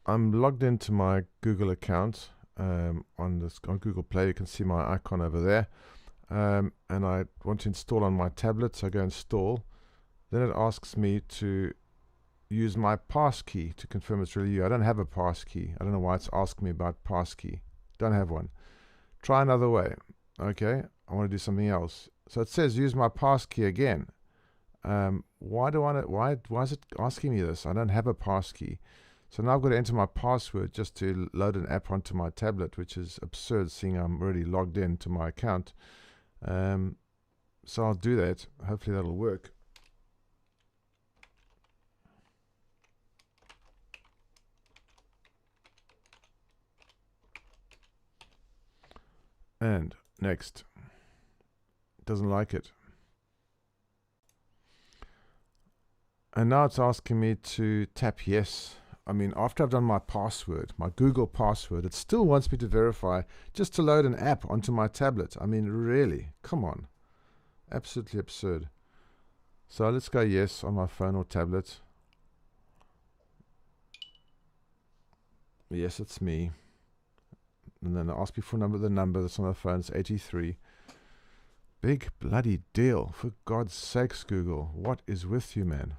I'm logged into my Google account on Google Play. You can see my icon over there. And I want to install on my tablet, so I go install. Then it asks me to use my passkey to confirm it's really you. I don't have a passkey. I don't know why it's asking me about passkey. Don't have one. Try another way. Okay, I want to do something else. So it says use my passkey again. Why is it asking me this? I don't have a passkey. So now I've got to enter my password just to load an app onto my tablet, which is absurd seeing I'm already logged in to my account. So I'll do that. Hopefully that'll work. And next. Doesn't like it. And now it's asking me to tap yes. I mean, after I've done my password, my Google password, it still wants me to verify just to load an app onto my tablet. I mean, really? Come on. Absolutely absurd. So let's go yes on my phone or tablet. Yes, it's me. And then ask me for the number that's on the phone. It's 83. Big bloody deal. For God's sakes, Google. What is with you, man?